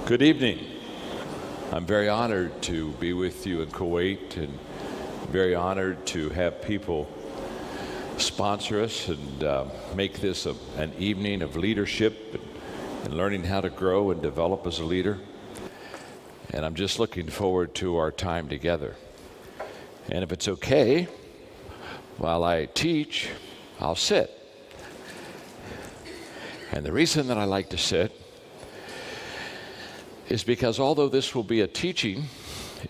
Good evening. I'm very honored to be with you in Kuwait and very honored to have people sponsor us and make this an evening of leadership and learning how to grow and develop as a leader. And I'm just looking forward to our time together. And if it's okay, while I teach, I'll sit. And the reason that I like to sit is because although this will be a teaching,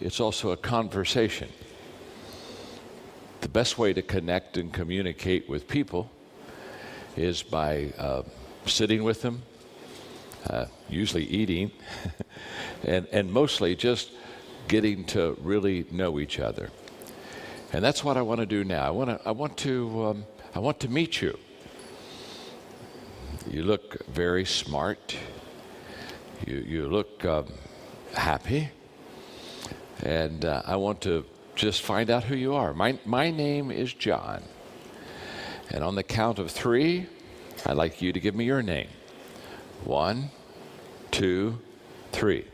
it's also a conversation. The best way to connect and communicate with people is by sitting with them, usually eating, and mostly just getting to really know each other. And that's what I want to do now. I want to meet you. You look very smart. You look happy, and I want to just find out who you are. My name is John, and on the count of 3, I'd like you to give me your name. 1, 2, 3.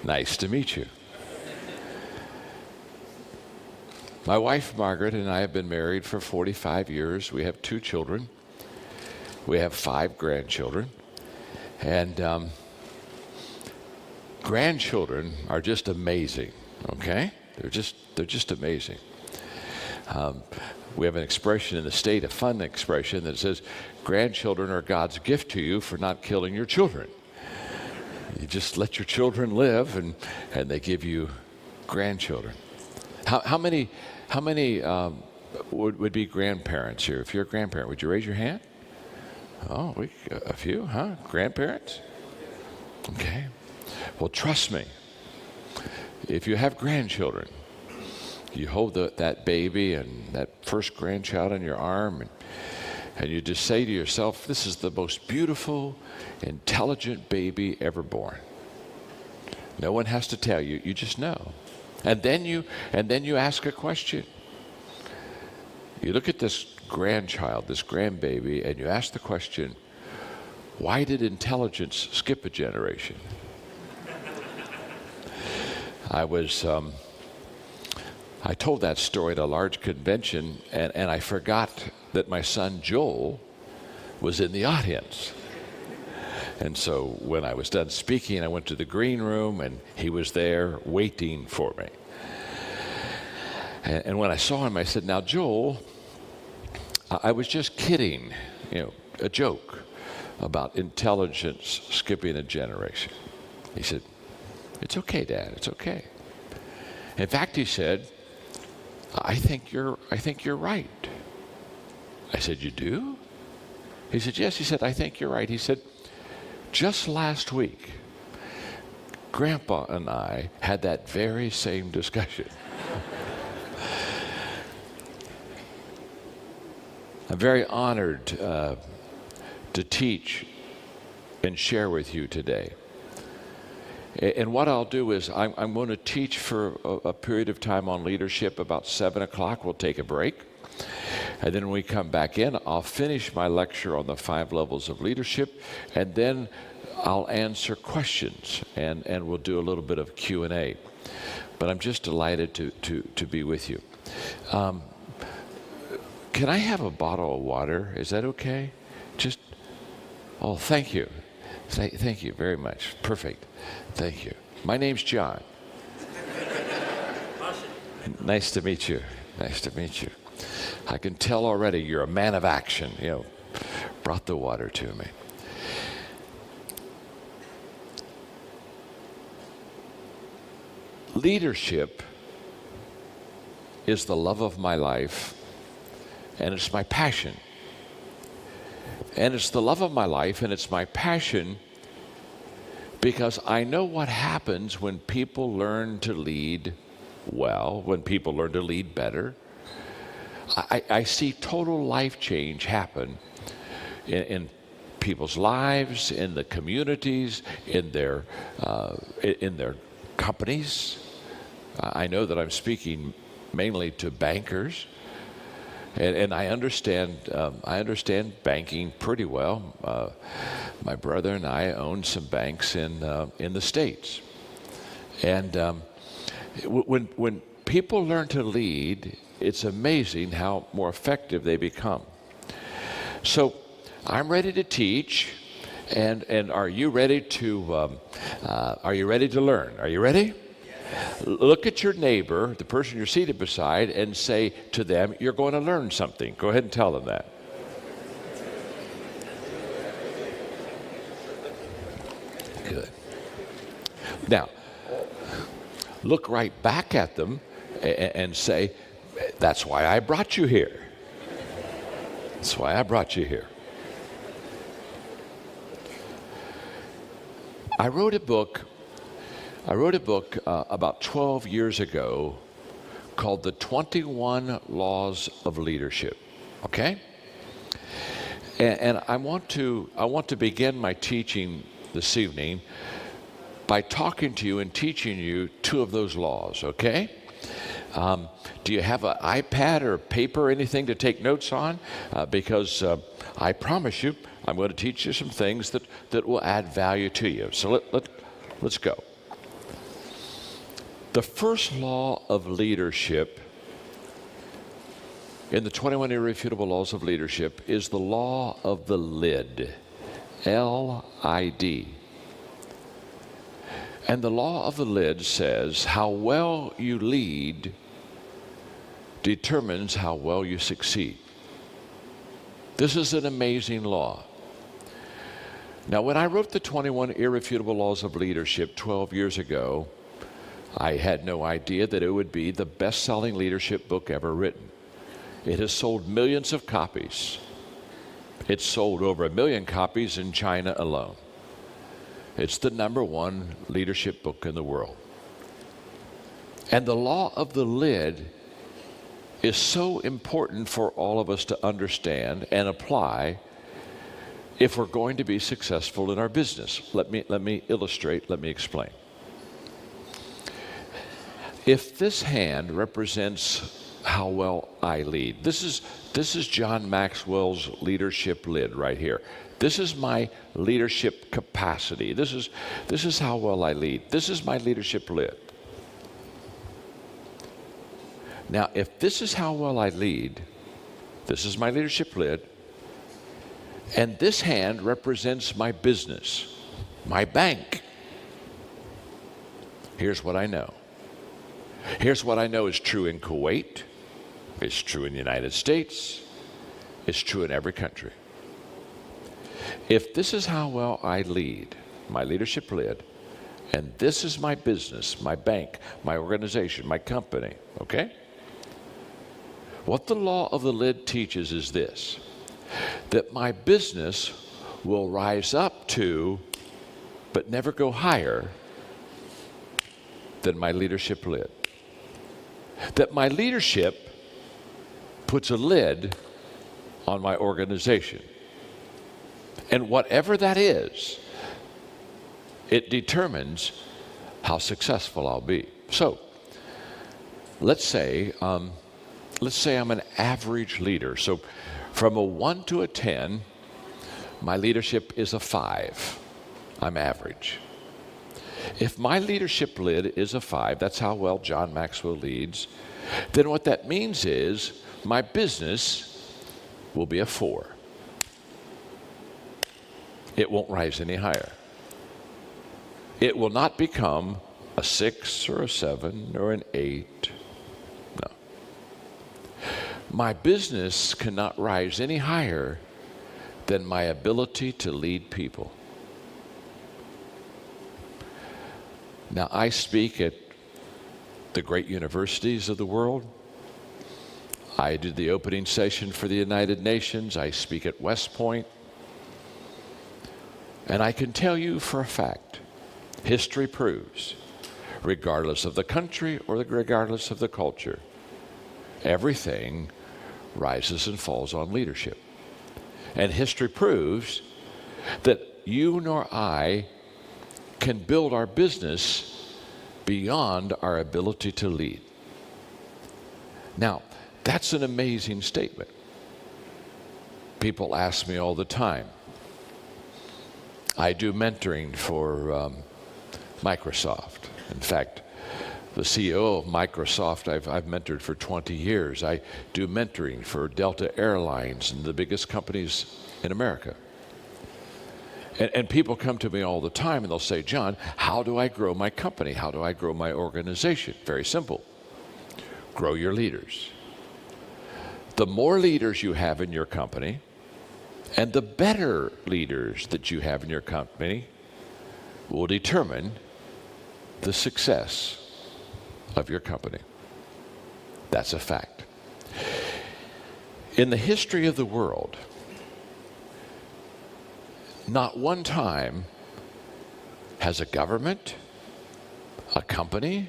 Nice to meet you. My wife, Margaret, and I have been married for 45 years. We have 2 children. We have 5 grandchildren. And grandchildren are just amazing, okay? They're just amazing. We have an expression in the state, a fun expression that says, grandchildren are God's gift to you for not killing your children. You just let your children live, and they give you grandchildren. How many would be grandparents here? If you're a grandparent, would you raise your hand? Oh, a few, huh? Grandparents? Okay. Well, trust me. If you have grandchildren, you hold that baby and that first grandchild in your arm, and you just say to yourself, this is the most beautiful, intelligent baby ever born. No one has to tell you. You just know. And then you ask a question. You look at this grandchild, this grandbaby, and you ask the question, why did intelligence skip a generation? I told that story at a large convention, and I forgot that my son Joel was in the audience. And so when I was done speaking, I went to the green room, and he was there waiting for me. And when I saw him, I said, now, Joel, I was just kidding, a joke about intelligence skipping a generation. He said, it's okay, Dad, it's okay. In fact, he said, I think you're right. I said, you do? He said, yes. He said, I think you're right. He said, just last week, Grandpa and I had that very same discussion. I'm very honored to teach and share with you today. And what I'll do is I'm going to teach for a period of time on leadership. About 7 o'clock, we'll take a break. And then when we come back in, I'll finish my lecture on the 5 levels of leadership, and then I'll answer questions, and we'll do a little bit of Q&A. But I'm just delighted to be with you. Can I have a bottle of water? Is that okay? Oh, thank you. Thank you very much. Perfect. Thank you. My name's John. Nice to meet you. Nice to meet you. I can tell already you're a man of action. Brought the water to me. Leadership is the love of my life, and it's my passion. And it's the love of my life, and it's my passion because I know what happens when people learn to lead well, when people learn to lead better. I see total life change happen in people's lives, in the communities, in their companies. I know that I'm speaking mainly to bankers. And I understand banking pretty well. My brother and I own some banks in the States. And when people learn to lead, it's amazing how more effective they become. So I'm ready to teach, and are you ready to learn? Are you ready? Look at your neighbor, the person you're seated beside, and say to them, you're going to learn something. Go ahead and tell them that. Good. Now, look right back at them and say, that's why I brought you here. That's why I brought you here. I wrote a book about 12 years ago called The 21 Laws of Leadership. Okay? And I want to begin my teaching this evening by talking to you and teaching you two of those laws, okay? Do you have an iPad or paper or anything to take notes on? Because I promise you, I'm going to teach you some things that will add value to you. So let's go. The first law of leadership in the 21 Irrefutable Laws of Leadership is the law of the lid, L-I-D. And the law of the lid says how well you lead determines how well you succeed. This is an amazing law. Now, when I wrote the 21 Irrefutable Laws of Leadership 12 years ago, I had no idea that it would be the best-selling leadership book ever written. It has sold millions of copies. It's sold over 1 million copies in China alone. It's the #1 leadership book in the world. And the law of the lid is so important for all of us to understand and apply if we're going to be successful in our business. Let me illustrate, let me explain. If this hand represents how well I lead, this is John Maxwell's leadership lid right here. This is my leadership capacity. This is how well I lead. This is my leadership lid. Now, if this is how well I lead, this is my leadership lid, and this hand represents my business, my bank. Here's what I know. Here's what I know is true in Kuwait. It's true in the United States. It's true in every country. If this is how well I lead, my leadership lid, and this is my business, my bank, my organization, my company, okay? What the law of the lid teaches is this, that my business will rise up to, but never go higher than my leadership lid. That my leadership puts a lid on my organization. And whatever that is, it determines how successful I'll be. So, let's say I'm an average leader. So, from a 1 to a 10, my leadership is a 5. I'm average. If my leadership lid is a 5, that's how well John Maxwell leads, then what that means is my business will be a 4. It won't rise any higher. It will not become a 6 or a 7 or an 8. No. My business cannot rise any higher than my ability to lead people. Now, I speak at the great universities of the world. I did the opening session for the United Nations. I speak at West Point. And I can tell you for a fact, history proves, regardless of the country or regardless of the culture, everything rises and falls on leadership. And history proves that you nor I can build our business beyond our ability to lead. Now, That's an amazing statement. People ask me all the time. I do mentoring for Microsoft. In fact, the CEO of Microsoft I've mentored for 20 years. I do mentoring for Delta Airlines and the biggest companies in America. And people come to me all the time and they'll say, John, how do I grow my company? How do I grow my organization? Very simple. Grow your leaders. The more leaders you have in your company, and the better leaders that you have in your company, will determine the success of your company. That's a fact. In the history of the world, not one time has a government, a company,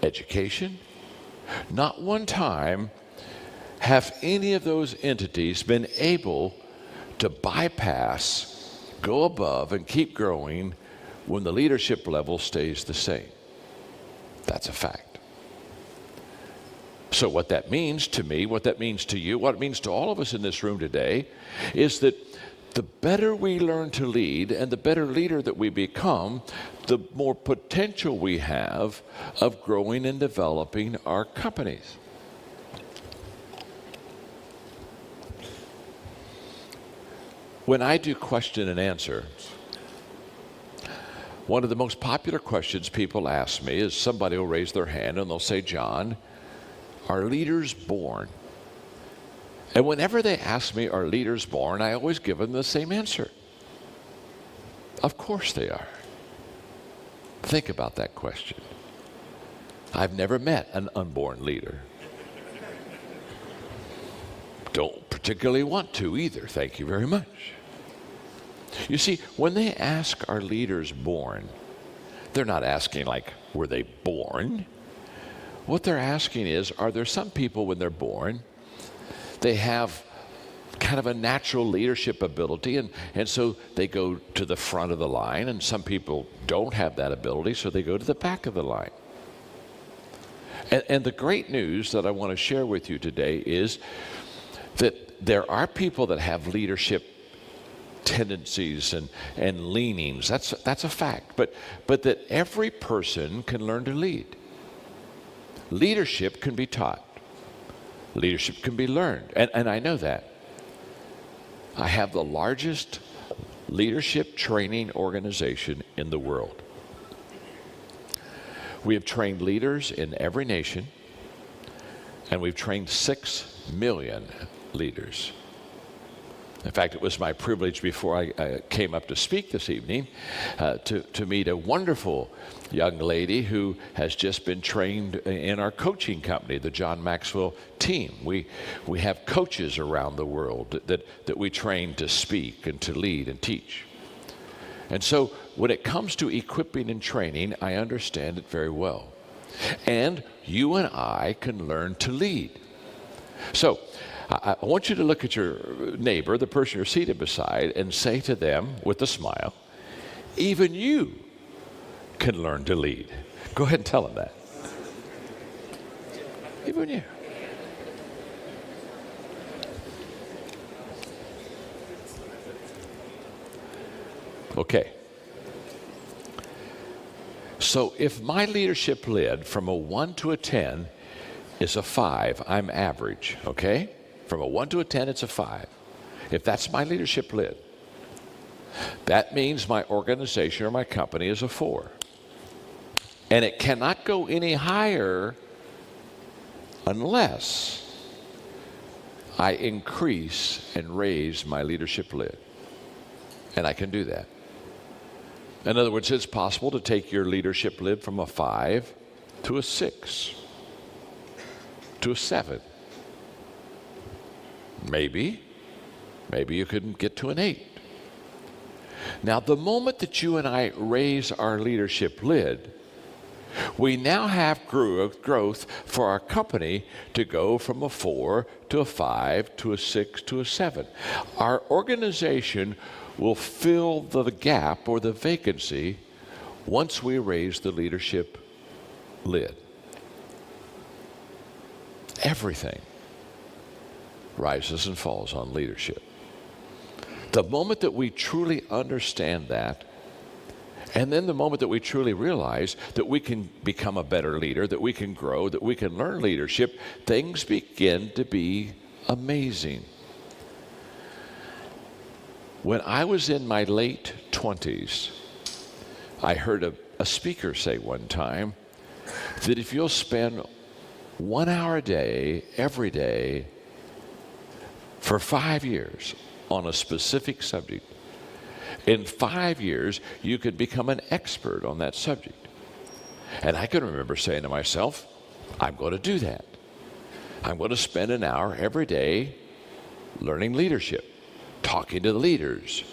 education, not one time have any of those entities been able to bypass, go above, and keep growing when the leadership level stays the same. That's a fact. So what that means to me, what that means to you, what it means to all of us in this room today is that the better we learn to lead and the better leader that we become, the more potential we have of growing and developing our companies. When I do question and answer, one of the most popular questions people ask me is somebody will raise their hand and they'll say, John, are leaders born? And whenever they ask me, are leaders born, I always give them the same answer. Of course they are. Think about that question. I've never met an unborn leader. Don't particularly want to either, thank you very much. You see, when they ask, are leaders born, they're not asking like, were they born? What they're asking is, are there some people when they're born, they have kind of a natural leadership ability, and so they go to the front of the line, and some people don't have that ability, so they go to the back of the line. And the great news that I want to share with you today is that there are people that have leadership tendencies and leanings. That's a fact. But that every person can learn to lead. Leadership can be taught. Leadership can be learned. And I know that. I have the largest leadership training organization in the world. We have trained leaders in every nation, and we've trained 6 million leaders. In fact, it was my privilege before I came up to speak this evening to meet a wonderful young lady who has just been trained in our coaching company, the John Maxwell team. We have coaches around the world that we train to speak and to lead and teach. And so when it comes to equipping and training, I understand it very well. And you and I can learn to lead. So I want you to look at your neighbor, the person you're seated beside, and say to them with a smile, even you can learn to lead. Go ahead and tell them that. Even you. Okay. So if my leadership lid from a 1 to a 10 is a 5, I'm average, okay? From a 1 to a 10, it's a 5. If that's my leadership lid, that means my organization or my company is a 4. And it cannot go any higher unless I increase and raise my leadership lid. And I can do that. In other words, it's possible to take your leadership lid from a 5 to a 6, to a 7. Maybe you couldn't get to an 8. Now, the moment that you and I raise our leadership lid, we now have growth for our company to go from a 4 to a 5 to a 6 to a 7. Our organization will fill the gap or the vacancy once we raise the leadership lid. Everything rises and falls on leadership. The moment that we truly understand that, and then the moment that we truly realize that we can become a better leader, that we can grow, that we can learn leadership, things begin to be amazing. When I was in my late 20s, I heard a speaker say one time that if you'll spend 1 hour a day, every day, for 5 years on a specific subject, in 5 years, you could become an expert on that subject. And I can remember saying to myself, I'm going to do that. I'm going to spend an hour every day learning leadership, talking to the leaders,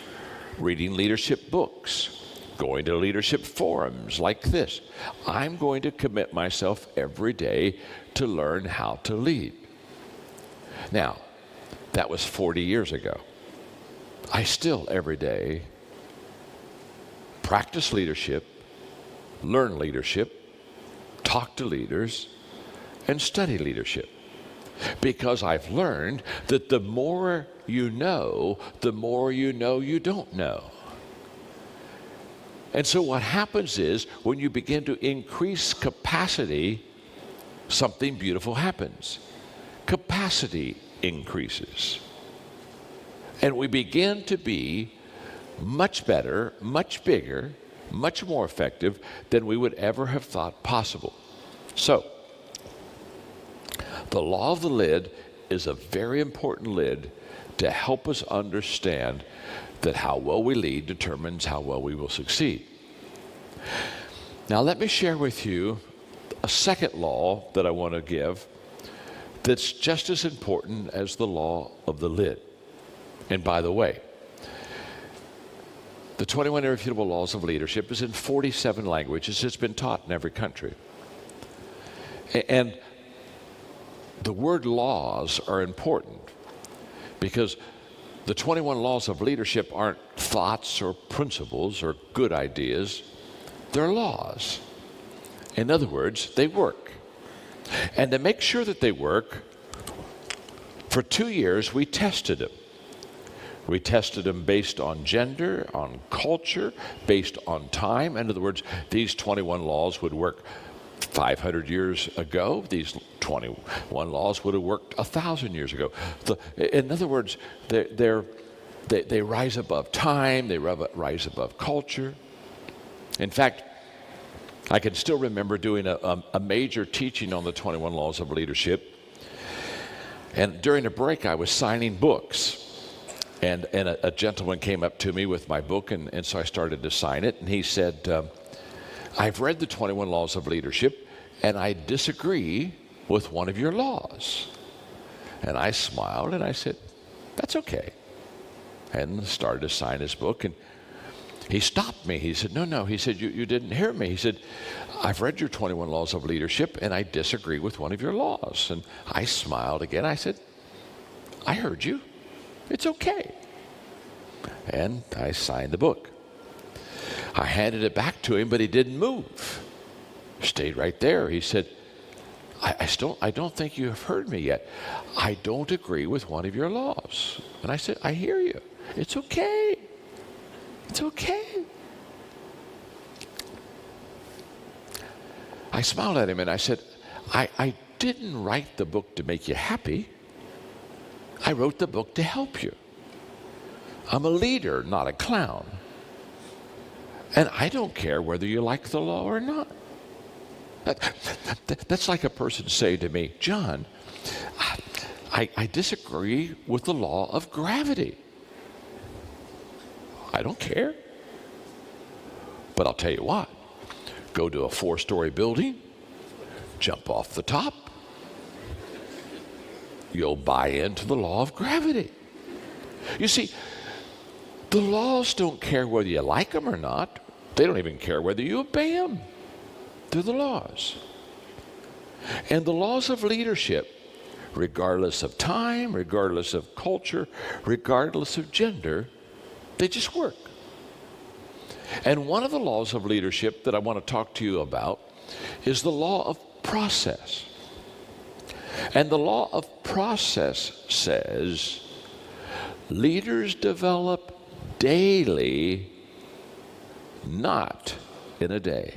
reading leadership books, going to leadership forums like this. I'm going to commit myself every day to learn how to lead. Now, that was 40 years ago. I still, every day, practice leadership, learn leadership, talk to leaders, and study leadership. Because I've learned that the more you know, the more you know you don't know. And so what happens is, when you begin to increase capacity, something beautiful happens. Capacity increases. And we begin to be much better, much bigger, much more effective than we would ever have thought possible. So, the law of the lid is a very important lid to help us understand that how well we lead determines how well we will succeed. Now, let me share with you a second law that I want to give that's just as important as the law of the lid. And by the way, the 21 Irrefutable Laws of Leadership is in 47 languages. It's been taught in every country. And the word laws are important because the 21 laws of leadership aren't thoughts or principles or good ideas. They're laws. In other words, they work. And to make sure that they work, for 2 years we tested them. We tested them based on gender, on culture, based on time. In other words, these 21 laws would work 500 years ago. These 21 laws would have worked 1,000 years ago. In other words, they rise above time, they rise above culture. In fact, I can still remember doing a major teaching on the 21 laws of leadership. And during a break, I was signing books. And a gentleman came up to me with my book, and so I started to sign it. And he said, I've read the 21 Laws of Leadership, and I disagree with one of your laws. And I smiled, and I said, that's okay. And started to sign his book, and he stopped me. He said, no. He said, you didn't hear me. He said, I've read your 21 Laws of Leadership, and I disagree with one of your laws. And I smiled again. I said, I heard you. It's okay. And I signed the book. I handed it back to him, but he didn't move. Stayed right there. He said, I don't think you have heard me yet. I don't agree with one of your laws. And I said, I hear you. It's okay. It's okay. I smiled at him and I said, I didn't write the book to make you happy. I wrote the book to help you. I'm a leader, not a clown. And I don't care whether you like the law or not. That's like a person saying to me, John, I disagree with the law of gravity. I don't care. But I'll tell you what, go to a 4-story building, jump off the top, you'll buy into the law of gravity. You see, the laws don't care whether you like them or not. They don't even care whether you obey them. They're the laws. And the laws of leadership, regardless of time, regardless of culture, regardless of gender, they just work. And one of the laws of leadership that I want to talk to you about is the law of process. And the law of process says leaders develop daily, not in a day.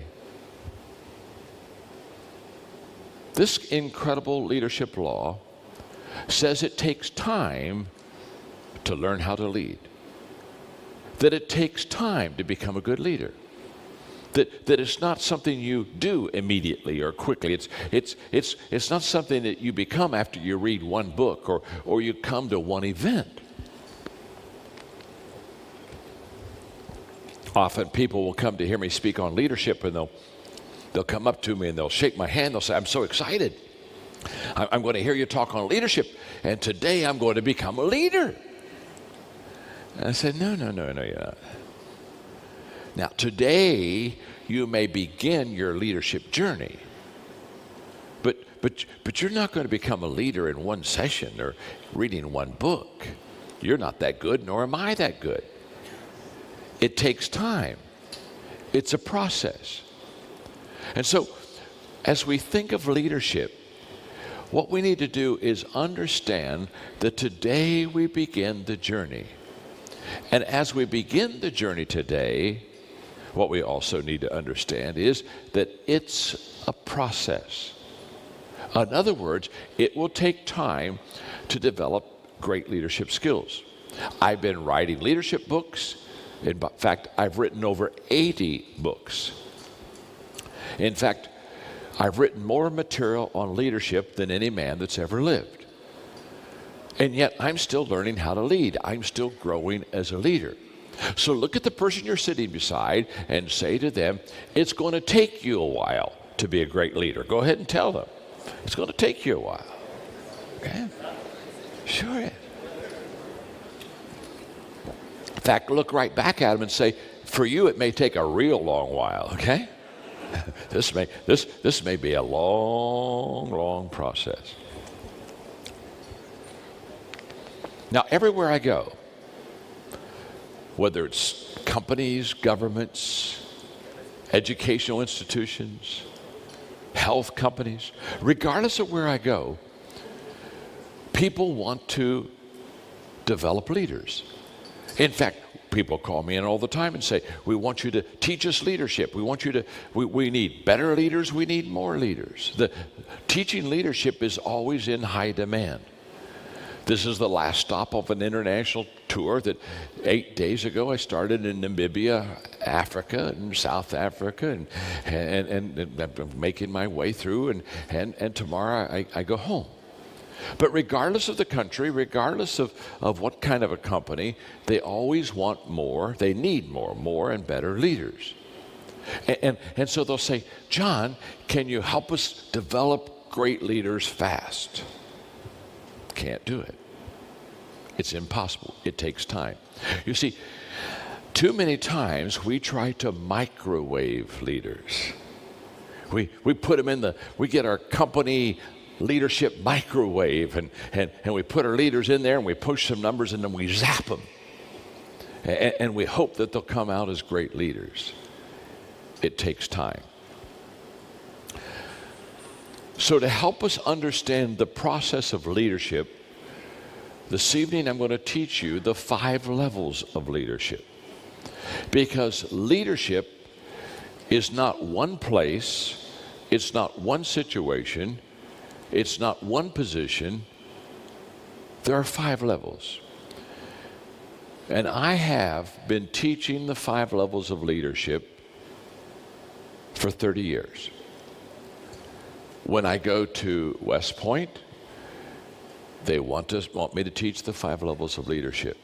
This incredible leadership law says it takes time to learn how to lead, that it takes time to become a good leader, that it's not something you do immediately or quickly. It's not something that you become after you read one book or you come to one event. Often people will come to hear me speak on leadership, and they'll come up to me and they'll shake my hand. They'll say, "I'm so excited. I'm going to hear you talk on leadership, and today I'm going to become a leader." And I said, no, you're not. Now, today you may begin your leadership journey, but you're not going to become a leader in one session or reading one book. You're not that good, nor am I that good. It takes time. It's a process. And so, as we think of leadership, what we need to do is understand that today we begin the journey. And as we begin the journey today, what we also need to understand is that it's a process. In other words, it will take time to develop great leadership skills. I've been writing leadership books. In fact, I've written over 80 books. In fact, I've written more material on leadership than any man that's ever lived. And yet, I'm still learning how to lead. I'm still growing as a leader. So look at the person you're sitting beside and say to them, it's going to take you a while to be a great leader. Go ahead and tell them. It's going to take you a while. Okay? Sure. In fact, look right back at them and say, for you, it may take a real long while, okay? This may be a long process. Now, everywhere I go, whether it's companies, governments, educational institutions, health companies, regardless of where I go, people want to develop leaders. In fact, people call me in all the time and say, we want you to teach us leadership. We need better leaders. We need more leaders. The teaching leadership is always in high demand. This is the last stop of an international tour that 8 days ago I started in Namibia, Africa, and South Africa, and I'm making my way through, and tomorrow I go home. But regardless of the country, regardless of what kind of a company, they always want more, they need more and better leaders. And so they'll say, John, can you help us develop great leaders fast? Can't do it. It's impossible. It takes time. You see, too many times we try to microwave leaders. We put them we get our company leadership microwave and we put our leaders in there and we push some numbers and then we zap them. And we hope that they'll come out as great leaders. It takes time. So to help us understand the process of leadership, this evening I'm going to teach you the 5 levels of leadership. Because leadership is not one place, it's not one situation, it's not one position. There are 5 levels. And I have been teaching the 5 levels of leadership for 30 years. When I go to West Point, they want me to teach the 5 levels of leadership.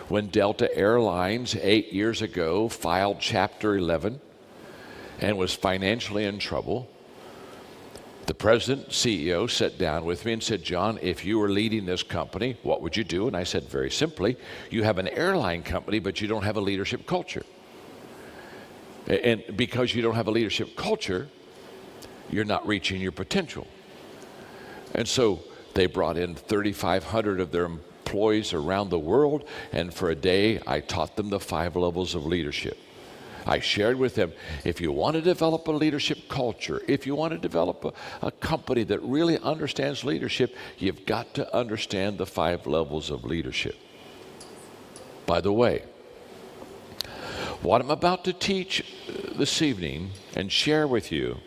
When Delta Airlines 8 years ago filed Chapter 11 and was financially in trouble, the president, CEO, sat down with me and said, John, if you were leading this company, what would you do? And I said, very simply, you have an airline company, but you don't have a leadership culture. And because you don't have a leadership culture, you're not reaching your potential. And so they brought in 3,500 of their employees around the world, and for a day I taught them the 5 levels of leadership. I shared with them, if you want to develop a leadership culture, if you want to develop a company that really understands leadership, you've got to understand the 5 levels of leadership. By the way, what I'm about to teach this evening and share with you,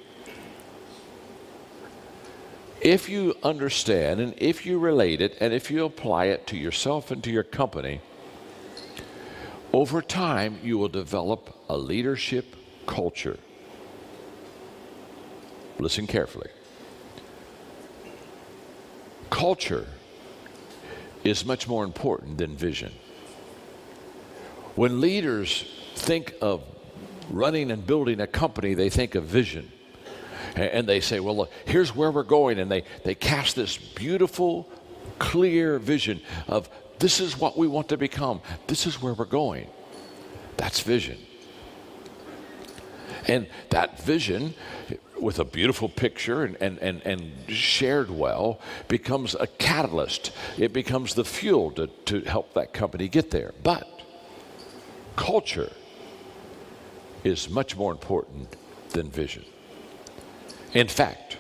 if you understand and if you relate it and if you apply it to yourself and to your company, over time you will develop a leadership culture. Listen carefully. Culture is much more important than vision. When leaders think of running and building a company, they think of vision. And they say, well, look, here's where we're going. And they cast this beautiful, clear vision of this is what we want to become. This is where we're going. That's vision. And that vision, with a beautiful picture and shared well, becomes a catalyst. It becomes the fuel to help that company get there. But culture is much more important than vision. In fact,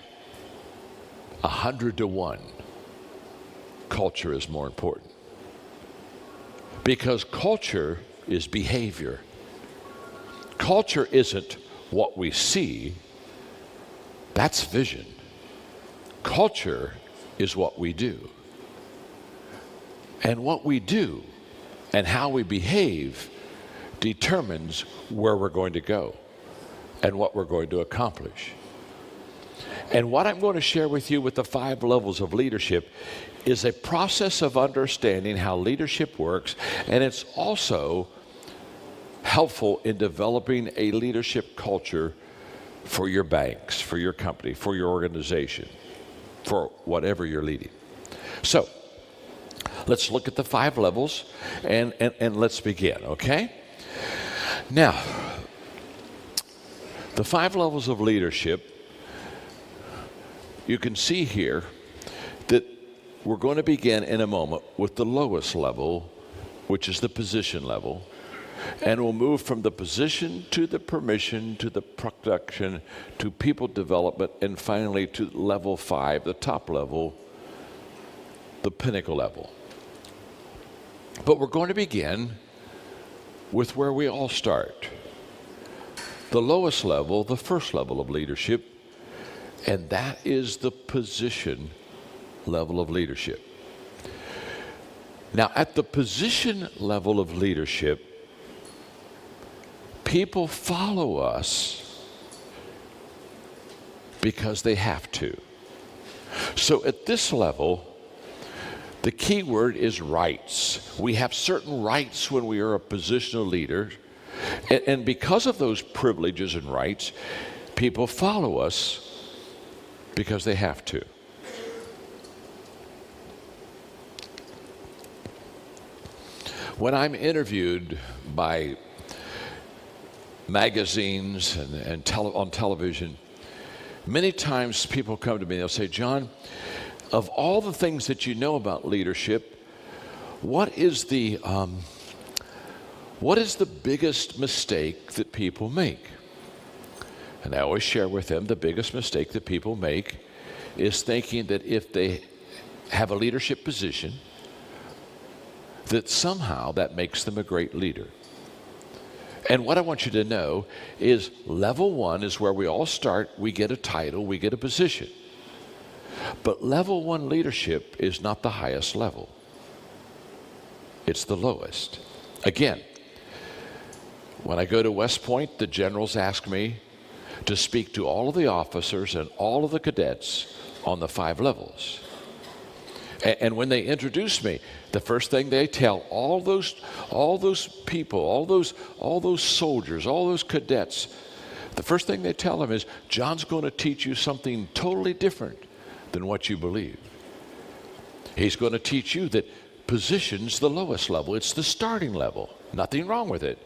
100 to 1, culture is more important. Because culture is behavior. Culture isn't what we see, that's vision. Culture is what we do. And what we do and how we behave determines where we're going to go and what we're going to accomplish. And what I'm going to share with you with the 5 levels of leadership is a process of understanding how leadership works, and it's also helpful in developing a leadership culture for your banks, for your company, for your organization, for whatever you're leading. So, let's look at the 5 levels and let's begin, okay? Now, the 5 levels of leadership, you can see here that we're going to begin in a moment with the lowest level, which is the position level. And we'll move from the position to the permission to the production to people development and finally to level 5, the top level, the pinnacle level. But we're going to begin with where we all start. The lowest level, the first level of leadership, and that is the position level of leadership. Now, at the position level of leadership, people follow us because they have to. So at this level, the key word is rights. We have certain rights when we are a positional leader, and because of those privileges and rights, people follow us because they have to. When I'm interviewed by magazines and on television, many times people come to me and they'll say, John, of all the things that you know about leadership, what is the biggest mistake that people make? And I always share with them the biggest mistake that people make is thinking that if they have a leadership position, that somehow that makes them a great leader. And what I want you to know is level 1 is where we all start. We get a title, we get a position. But level 1 leadership is not the highest level. It's the lowest. Again, when I go to West Point, the generals ask me to speak to all of the officers and all of the cadets on the 5 levels. And when they introduce me, the first thing they tell all those people, all those soldiers, all those cadets, the first thing they tell them is, John's going to teach you something totally different than what you believe. He's going to teach you that position's the lowest level. It's the starting level. Nothing wrong with it.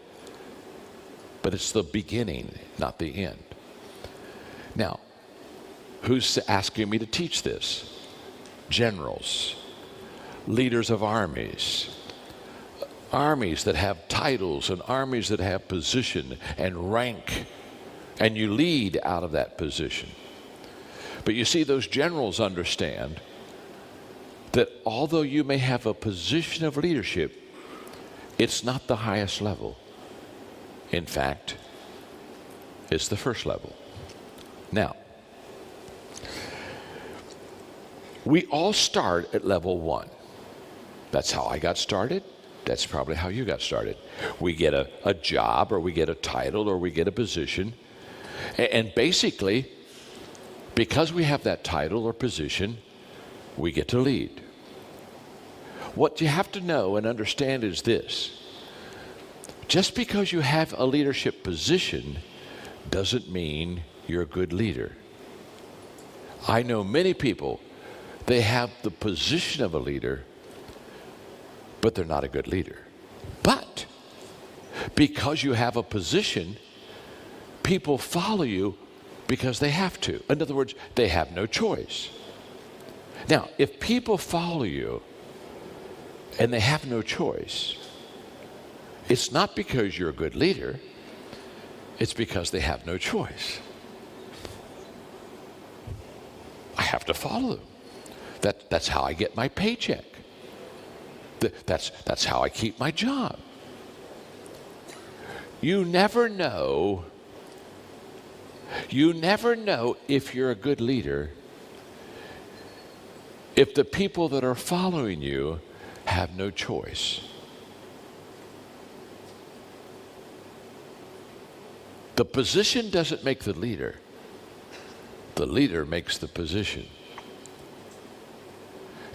But it's the beginning, not the end. Now, who's asking me to teach this? Generals, leaders of armies, armies that have titles and armies that have position and rank, and you lead out of that position. But you see, those generals understand that although you may have a position of leadership, it's not the highest level. In fact, it's the first level. Now, we all start at level 1. That's how I got started. That's probably how you got started. We get a job, or we get a title, or we get a position. And basically, because we have that title or position, we get to lead. What you have to know and understand is this: just because you have a leadership position doesn't mean you're a good leader. I know many people, they have the position of a leader, but they're not a good leader. But because you have a position, people follow you because they have to. In other words, they have no choice. Now, if people follow you and they have no choice, it's not because you're a good leader, it's because they have no choice. I have to follow them. That's how I get my paycheck. That's how I keep my job. You never know if you're a good leader if the people that are following you have no choice. The position doesn't make the leader. The leader makes the position.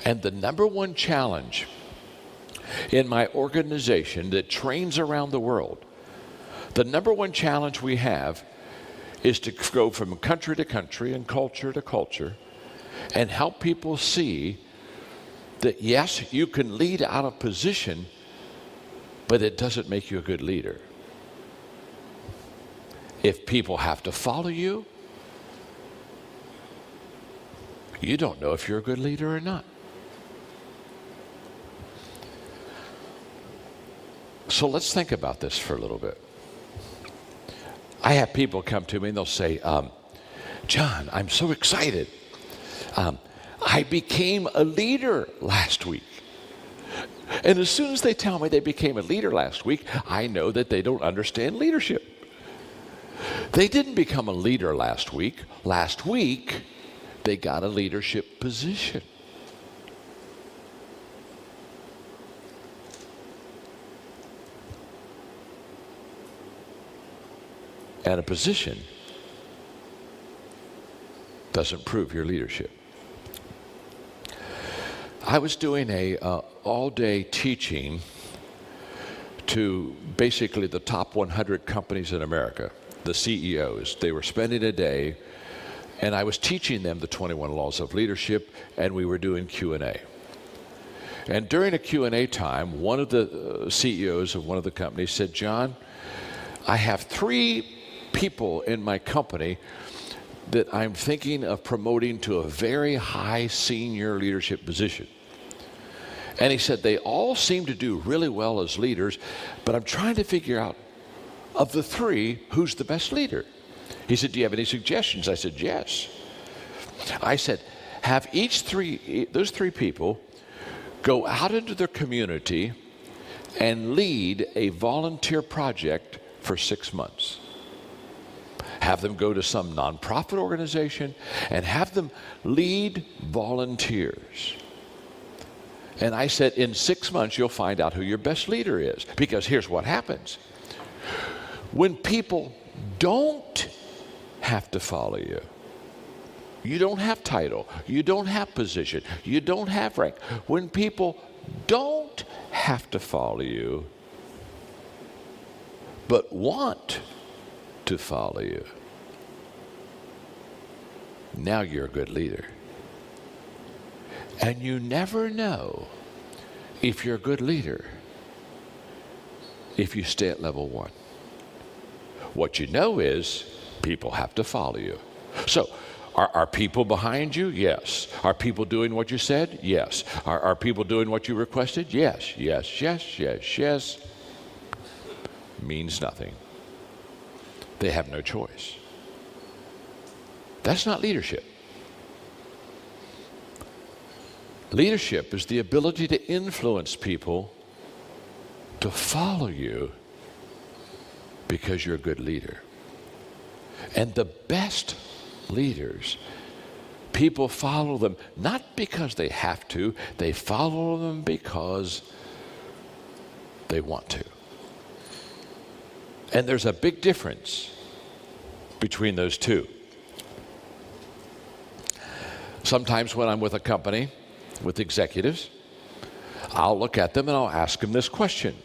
And the number one challenge in my organization that trains around the world, the number one challenge we have is to go from country to country and culture to culture and help people see that yes, you can lead out of position, but it doesn't make you a good leader. If people have to follow you, you don't know if you're a good leader or not. So let's think about this for a little bit. I have people come to me and they'll say, John, I'm so excited. I became a leader last week. And as soon as they tell me they became a leader last week, I know that they don't understand leadership. They didn't become a leader last week. Last week, they got a leadership position. And a position doesn't prove your leadership. I was doing a all-day teaching to basically the top 100 companies in America, the CEOs. They were spending a day, and I was teaching them the 21 laws of leadership, and we were doing Q&A. And during a Q&A time, one of the CEOs of one of the companies said, John, I have 3 people in my company that I'm thinking of promoting to a very high senior leadership position. And he said, they all seem to do really well as leaders, but I'm trying to figure out, of the 3, who's the best leader? He said, do you have any suggestions? I said, yes. I said, have those 3 people go out into their community and lead a volunteer project for 6 months. Have them go to some nonprofit organization and have them lead volunteers. And I said, in 6 months, you'll find out who your best leader is. Because here's what happens. When people don't have to follow you, you don't have title, you don't have position, you don't have rank. When people don't have to follow you, but want to follow you, now you're a good leader. And you never know if you're a good leader if you stay at level 1. What you know is people have to follow you. So Are people behind you? Yes. Are people doing what you said? Yes. Are people doing what you requested? Yes, yes, yes, yes, yes. Means nothing. They have no choice. That's not leadership. Leadership is the ability to influence people to follow you because you're a good leader. And the best leaders, people follow them not because they have to, they follow them because they want to. And there's a big difference between those two. Sometimes when I'm with a company, with executives, I'll look at them and I'll ask them this question.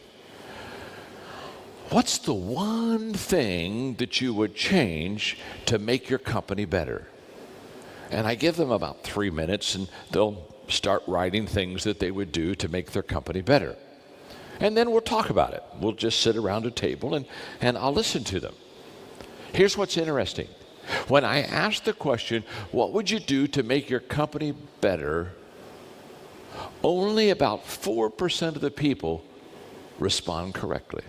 What's the one thing that you would change to make your company better? And I give them about 3 minutes, and they'll start writing things that they would do to make their company better. And then we'll talk about it. We'll just sit around a table and I'll listen to them. Here's what's interesting. When I ask the question, what would you do to make your company better? Only about 4% of the people respond correctly.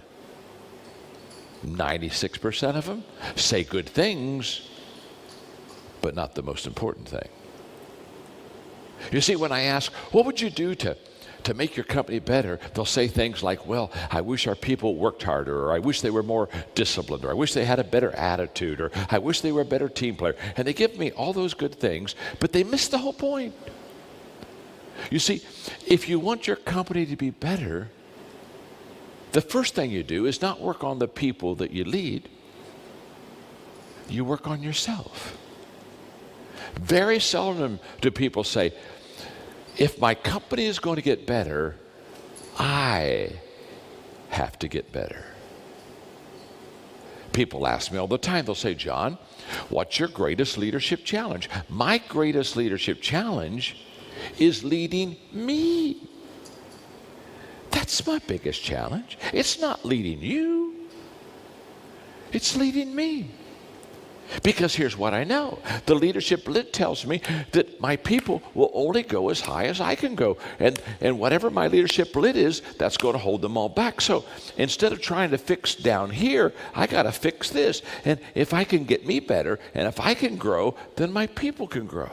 96% of them say good things, but not the most important thing. You see, when I ask, what would you do to make your company better, they'll say things like, well, I wish our people worked harder, or I wish they were more disciplined, or I wish they had a better attitude, or I wish they were a better team player. And they give me all those good things, but they miss the whole point. You see, if you want your company to be better, the first thing you do is not work on the people that you lead. You work on yourself. Very seldom do people say, if my company is going to get better, I have to get better. People ask me all the time, they'll say, John, what's your greatest leadership challenge? My greatest leadership challenge is leading me. That's my biggest challenge. It's not leading you. It's leading me. Because here's what I know. The leadership lit tells me that my people will only go as high as I can go. And whatever my leadership lit is, that's going to hold them all back. So instead of trying to fix down here, I got to fix this. And if I can get me better, and if I can grow, then my people can grow.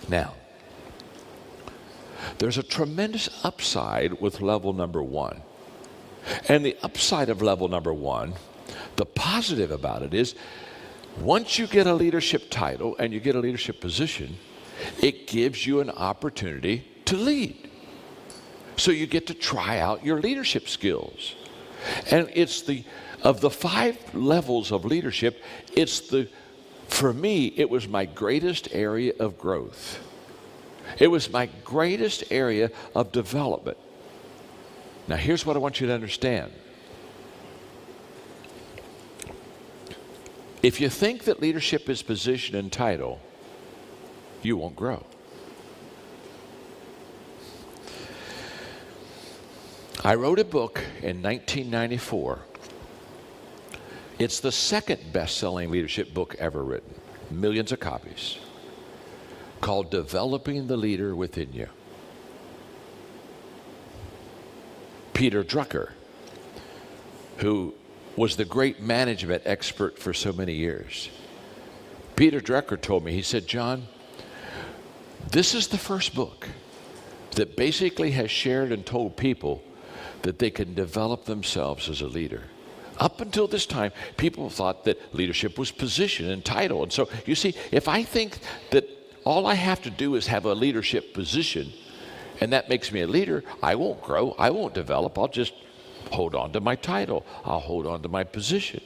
Now, there's a tremendous upside with level number one. And the upside of level number one, the positive about it is, once you get a leadership title and you get a leadership position, it gives you an opportunity to lead. So you get to try out your leadership skills. And of the 5 levels of leadership, for me, it was my greatest area of growth. It was my greatest area of development. Now, here's what I want you to understand. If you think that leadership is position and title, you won't grow. I wrote a book in 1994. It's the second best-selling leadership book ever written, millions of copies, called Developing the Leader Within You. Peter Drucker, who was the great management expert for so many years, Peter Drucker told me, he said, John, this is the first book that basically has shared and told people that they can develop themselves as a leader. Up until this time, people thought that leadership was position and title. And so, you see, if I think that all I have to do is have a leadership position, and that makes me a leader, I won't grow, I won't develop, I'll just hold on to my title, I'll hold on to my position.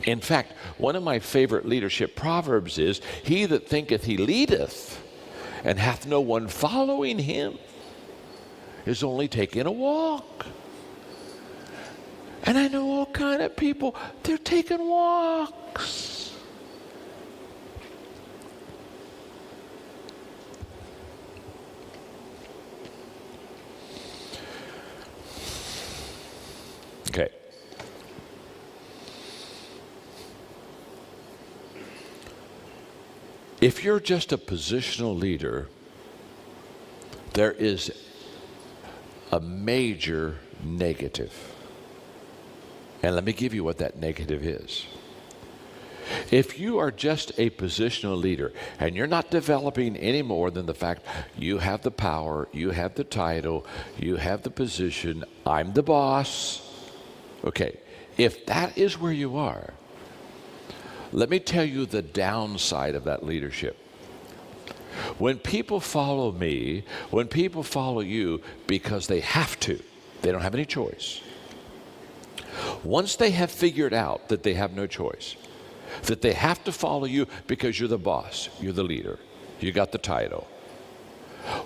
In fact, one of my favorite leadership proverbs is, he that thinketh he leadeth and hath no one following him is only taking a walk. And I know all kind of people, they're taking walks. If you're just a positional leader, there is a major negative. And let me give you what that negative is. If you are just a positional leader and you're not developing any more than the fact you have the power, you have the title, you have the position, I'm the boss. Okay, if that is where you are, let me tell you the downside of that leadership. When people follow me, when people follow you because they have to, they don't have any choice. Once they have figured out that they have no choice, that they have to follow you because you're the boss, you're the leader, you got the title.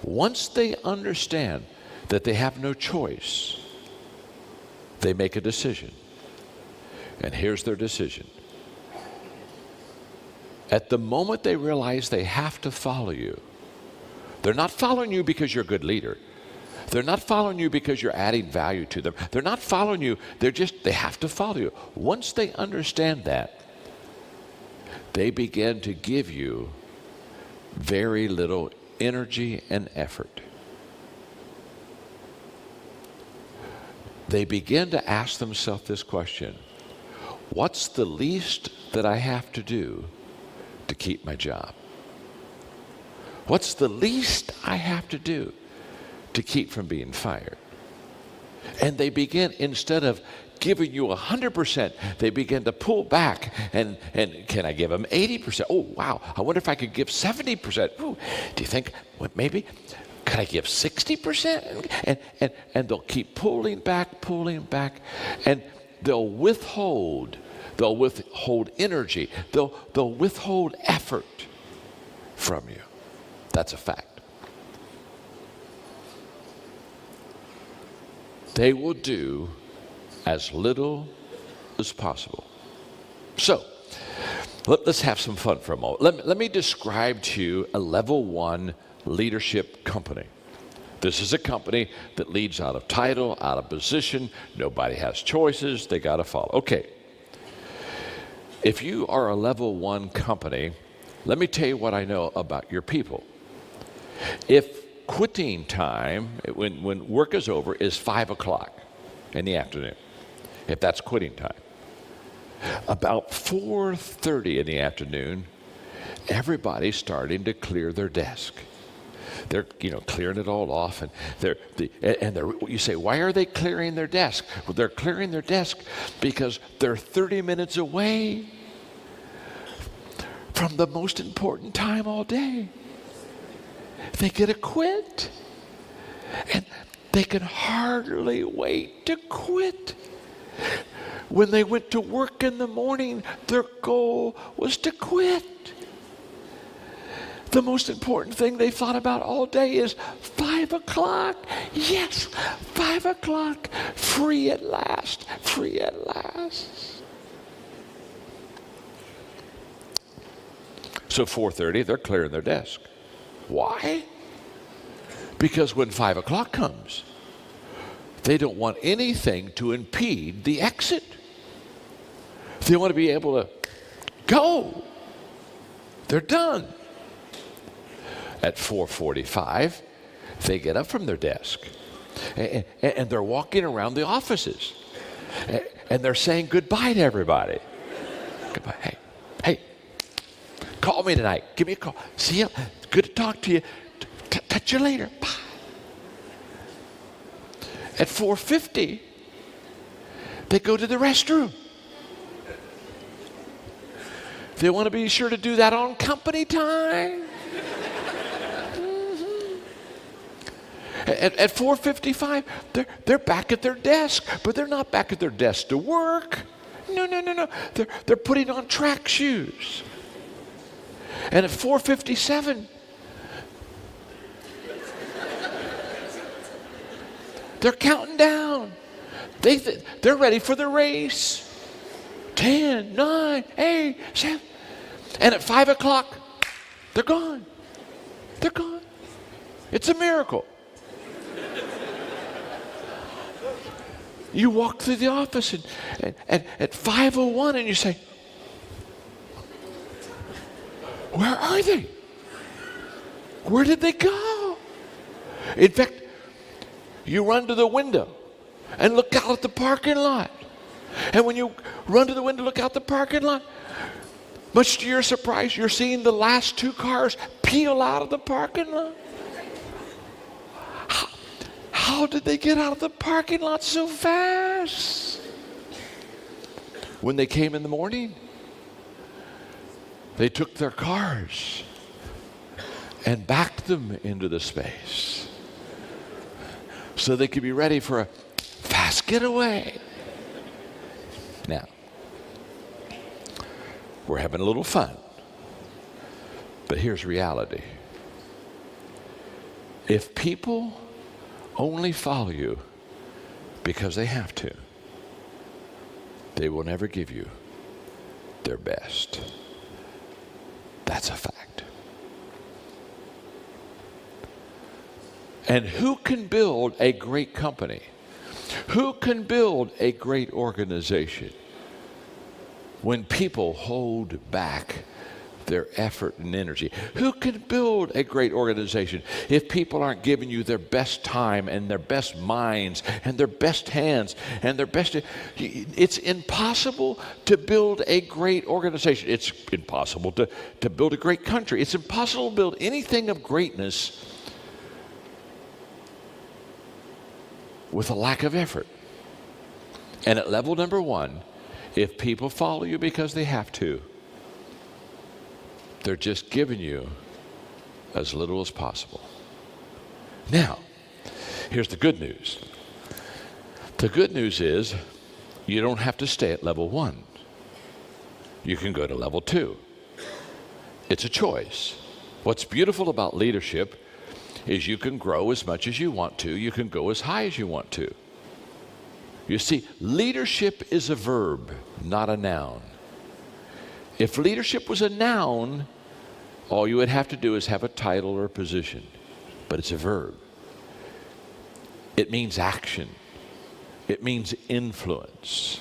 Once they understand that they have no choice, they make a decision. And here's their decision. At the moment they realize they have to follow you, they're not following you because you're a good leader. They're not following you because you're adding value to them. They're not following you. They have to follow you. Once they understand that, they begin to give you very little energy and effort. They begin to ask themselves this question: what's the least that I have to do to keep my job? What's the least I have to do to keep from being fired? And they begin, instead of giving you 100%, they begin to pull back and can I give them 80%? Oh, wow, I wonder if I could give 70%. Ooh, do you think, maybe, could I give 60%? And they'll keep pulling back, and they'll withhold energy, they'll withhold effort from you. That's a fact. They will do as little as possible. So, let's have some fun for a moment. Let me describe to you a level 1 leadership company. This is a company that leads out of title, out of position. Nobody has choices. They got to follow. Okay. If you are a level 1 company, let me tell you what I know about your people. If quitting time, when work is over, is 5 o'clock in the afternoon, if that's quitting time, about 4:30 in the afternoon, everybody's starting to clear their desk. They're clearing it all off, and you say, why are they clearing their desk? Well, they're clearing their desk because they're 30 minutes away from the most important time all day. They get to quit, and they can hardly wait to quit. When they went to work in the morning, their goal was to quit. The most important thing they thought about all day is 5 o'clock. Yes, 5 o'clock. Free at last. Free at last. So 4:30, they're clearing their desk. Why? Because when 5 o'clock comes, they don't want anything to impede the exit. They want to be able to go. They're done. At 4:45, they get up from their desk, and they're walking around the offices, and they're saying goodbye to everybody. Goodbye. Hey, call me tonight. Give me a call. See you. Good to talk to you. Catch you later. Bye. At 4:50, they go to the restroom. They want to be sure to do that on company time. At 4:55, they're back at their desk, but they're not back at their desk to work. No. They're putting on track shoes. And at 4:57, they're counting down. They're ready for the race. 10, 9, 8, 7. And at 5 o'clock, they're gone. They're gone. It's a miracle. You walk through the office and at 5:01 and you say, Where are they? Where did they go? In fact, you run to the window and look out at the parking lot. And when you run to the window, look out the parking lot, much to your surprise, you're seeing the last two cars peel out of the parking lot. How did they get out of the parking lot so fast? When they came in the morning, they took their cars and backed them into the space so they could be ready for a fast getaway. Now, we're having a little fun, but here's reality. If people only follow you because they have to, they will never give you their best. That's a fact. And who can build a great company? Who can build a great organization when people hold back their effort and energy? Who can build a great organization if people aren't giving you their best time and their best minds and their best hands and their best... It's impossible to build a great organization. It's impossible to build a great country. It's impossible to build anything of greatness with a lack of effort. And at level number one, if people follow you because they have to, they're just giving you as little as possible. Now, here's the good news. The good news is you don't have to stay at level one. You can go to level two. It's a choice. What's beautiful about leadership is you can grow as much as you want to. You can go as high as you want to. You see, leadership is a verb, not a noun. If leadership was a noun, all you would have to do is have a title or a position. But it's a verb. It means action. It means influence.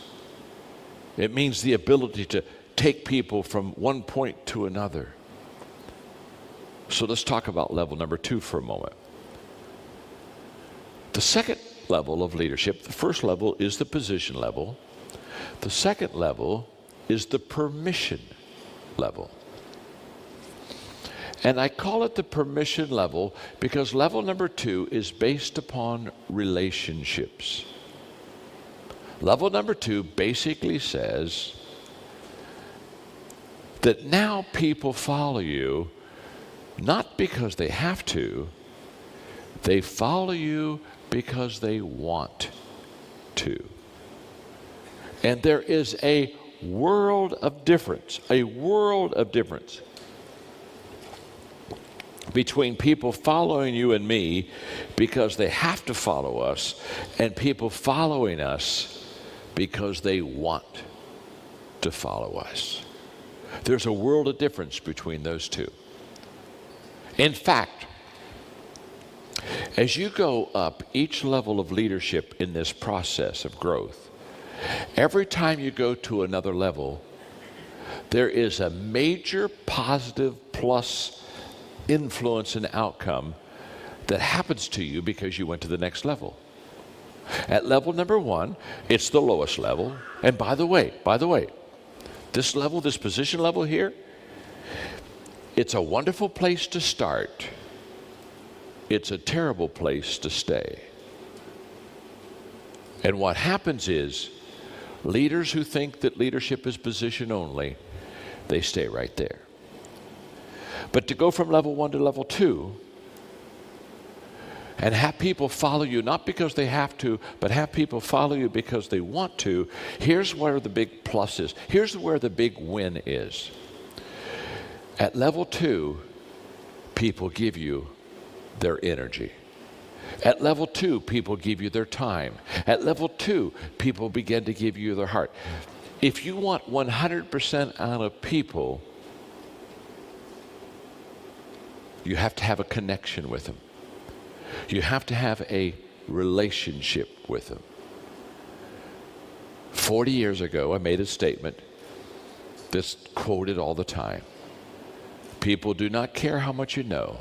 It means the ability to take people from one point to another. So let's talk about level number two for a moment. The second level of leadership, the first level is the position level. The second level is the permission level. And I call it the permission level because level number two is based upon relationships. Level number two basically says that now people follow you not because they have to, they follow you because they want to. And there is a world of difference between people following you and me because they have to follow us and people following us because they want to follow us. There's a world of difference between those two. In fact, as you go up each level of leadership in this process of growth, every time you go to another level, there is a major positive plus influence and outcome that happens to you because you went to the next level. At level number one, it's the lowest level. And by the way, this level, this position level here, it's a wonderful place to start. It's a terrible place to stay. And what happens is, leaders who think that leadership is position only, they stay right there. But to go from level one to level two, and have people follow you, not because they have to, but have people follow you because they want to, here's where the big plus is. Here's where the big win is. At level two, people give you their energy. At level two, people give you their time. At level two, people begin to give you their heart. If you want 100% out of people, you have to have a connection with them. You have to have a relationship with them. 40 years ago, I made a statement that's quoted all the time. People do not care how much you know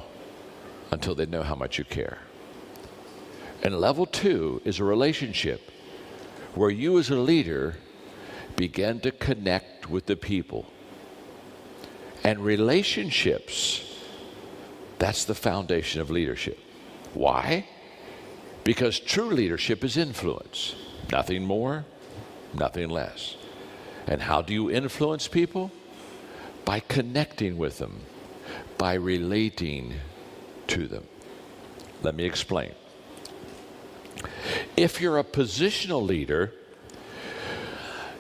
until they know how much you care. And level 2 is a relationship where you as a leader begin to connect with the people. And relationships, that's the foundation of leadership. Why? Because true leadership is influence. Nothing more, nothing less. And how do you influence people? By connecting with them, by relating to them. Let me explain. If you're a positional leader,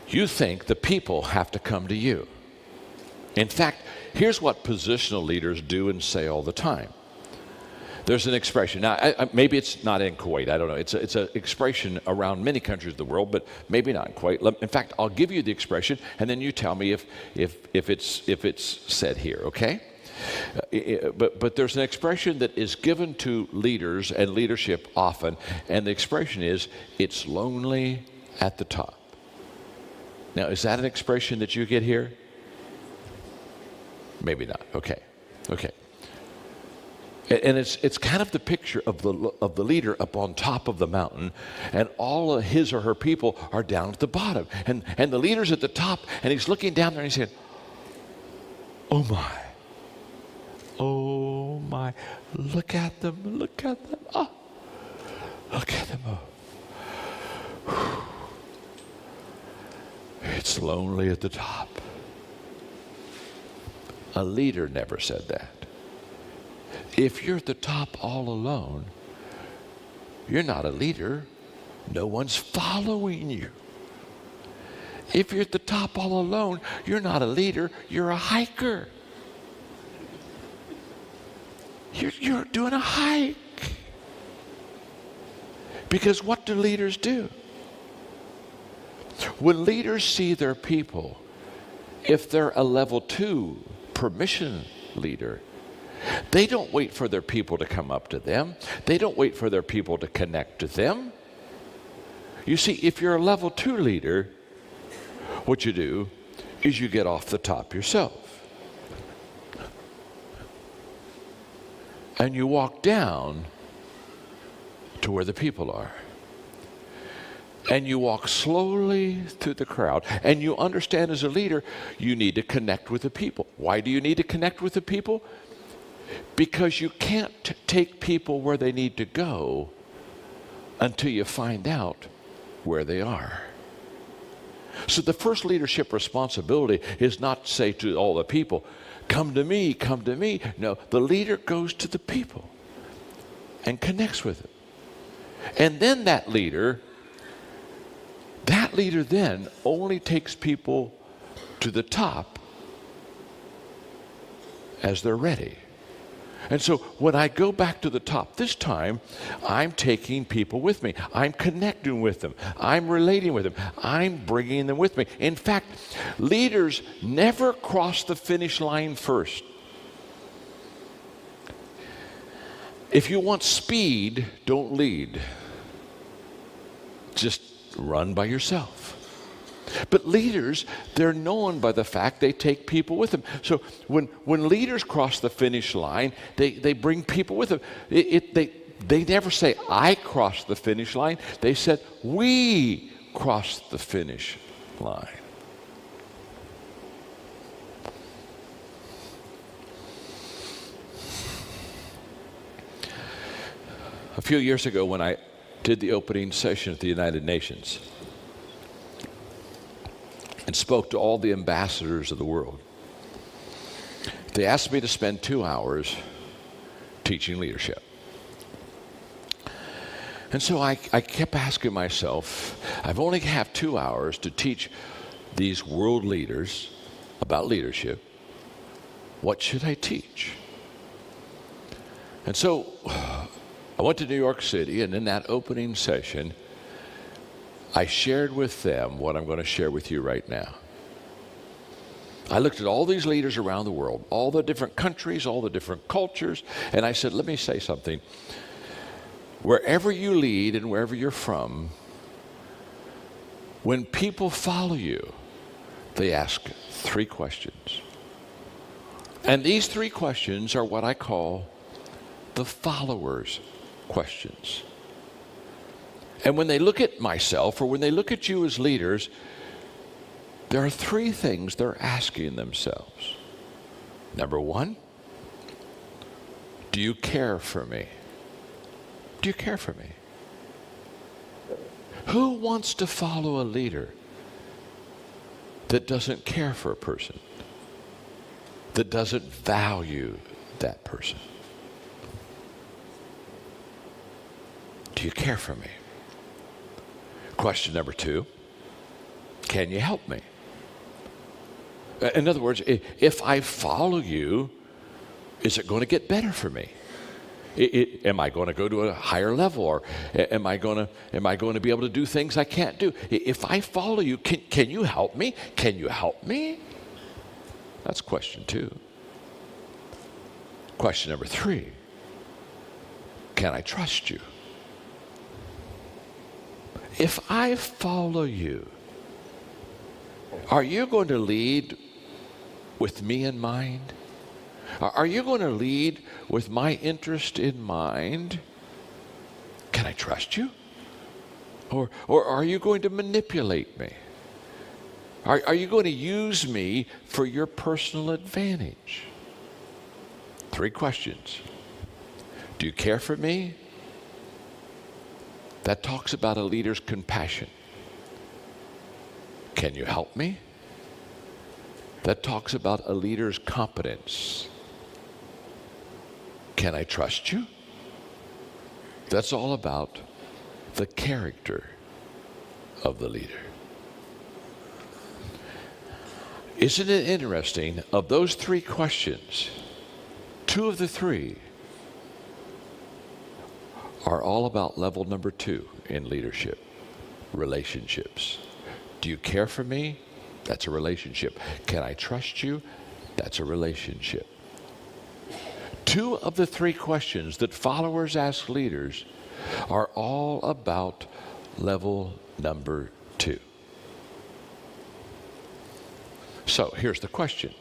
you think the people have to come to you. In fact, here's what positional leaders do and say all the time. There's an expression. Now, maybe it's not in Kuwait. I don't know. It's an expression around many countries of the world, but maybe not in Kuwait. In fact, I'll give you the expression, and then you tell me if it's said here. Okay? But there's an expression that is given to leaders and leadership often, and the expression is, "It's lonely at the top." Now, is that an expression that you get here? Maybe not. Okay. And it's kind of the picture of the leader up on top of the mountain, and all of his or her people are down at the bottom. And the leader's at the top, and he's looking down there and he's saying, "Oh my, look at them, oh, look at them, oh. It's lonely at the top." A leader never said that. If you're at the top all alone, you're not a leader. No one's following you. If you're at the top all alone, you're not a leader. You're a hiker. You're doing a hike. Because what do leaders do? When leaders see their people, if they're a level 2 permission leader, they don't wait for their people to come up to them. They don't wait for their people to connect to them. You see, if you're a level 2 leader, what you do is you get off the top yourself. And you walk down to where the people are. And you walk slowly through the crowd. And you understand as a leader, you need to connect with the people. Why do you need to connect with the people? Because you can't take people where they need to go until you find out where they are. So the first leadership responsibility is not to say to all the people, "Come to me, come to me." No, the leader goes to the people and connects with them. And then that leader then only takes people to the top as they're ready. And so when I go back to the top this time, I'm taking people with me. I'm connecting with them. I'm relating with them. I'm bringing them with me. In fact, leaders never cross the finish line first. If you want speed, don't lead. Just run by yourself. But leaders, they're known by the fact they take people with them. So when leaders cross the finish line, they bring people with them. They never say, "I crossed the finish line." They said, "We crossed the finish line." A few years ago when I did the opening session at the United Nations and spoke to all the ambassadors of the world, they asked me to spend 2 hours teaching leadership. And so I kept asking myself, I've only have 2 hours to teach these world leaders about leadership. What should I teach? And so I went to New York City, and in that opening session, I shared with them what I'm going to share with you right now. I looked at all these leaders around the world, all the different countries, all the different cultures, and I said, let me say something. Wherever you lead and wherever you're from, when people follow you, they ask 3 questions. And these three questions are what I call the followers' questions. And when they look at myself or when they look at you as leaders, there are three things they're asking themselves. Number one, do you care for me? Do you care for me? Who wants to follow a leader that doesn't care for a person, that doesn't value that person? Do you care for me? Question number two, can you help me? In other words, if I follow you, is it going to get better for me? Am I going to go to a higher level, or am I going to be able to do things I can't do? If I follow you, can you help me? Can you help me? That's question two. Question number three, can I trust you? If I follow you, are you going to lead with me in mind? Are you going to lead with my interest in mind? Can I trust you? Or are you going to manipulate me? Are you going to use me for your personal advantage? Three questions. Do you care for me? That talks about a leader's compassion. Can you help me? That talks about a leader's competence. Can I trust you? That's all about the character of the leader. Isn't it interesting? Of those three questions, two of the three are all about level number two in leadership, relationships. Do you care for me? That's a relationship. Can I trust you? That's a relationship. Two of the three questions that followers ask leaders are all about level number two. So here's the question.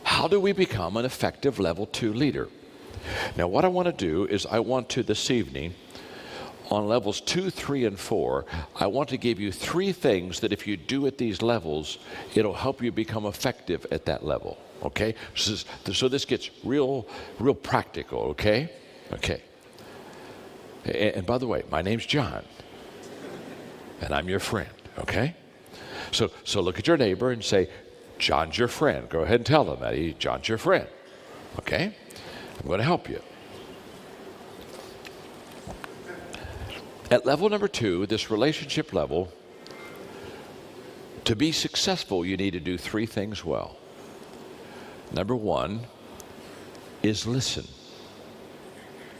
How do we become an effective level two leader? Now, what I want to do is I want to, this evening, on levels 2, 3, and 4, I want to give you three things that if you do at these levels, it'll help you become effective at that level, okay? So this gets real practical, okay? Okay. And by the way, my name's John, and I'm your friend, okay? So look at your neighbor and say, John's your friend. Go ahead and tell them that. John's your friend, okay? I'm going to help you. At level number 2, this relationship level, to be successful, you need to do three things well. Number 1 is listen.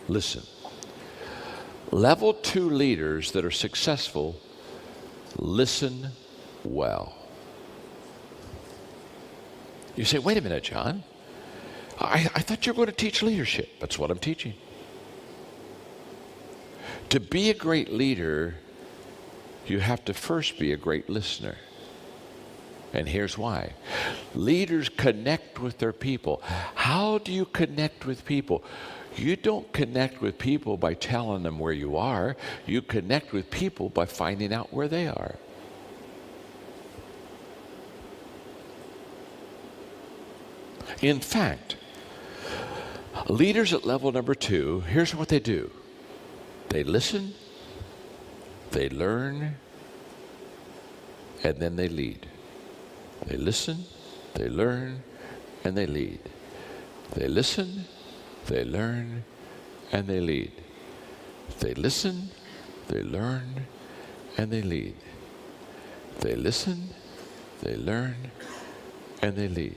Listen. Level 2 leaders that are successful listen well. You say, wait a minute, John. I thought you were going to teach leadership. That's what I'm teaching. To be a great leader, you have to first be a great listener. And here's why. Leaders connect with their people. How do you connect with people? You don't connect with people by telling them where you are. You connect with people by finding out where they are. In fact, leaders at level number 2, here's what they do. They listen, they learn, and then they lead. They listen, they learn, and they lead. They listen, they learn, and they lead. They listen, they learn, and they lead. They listen, they learn, and they lead.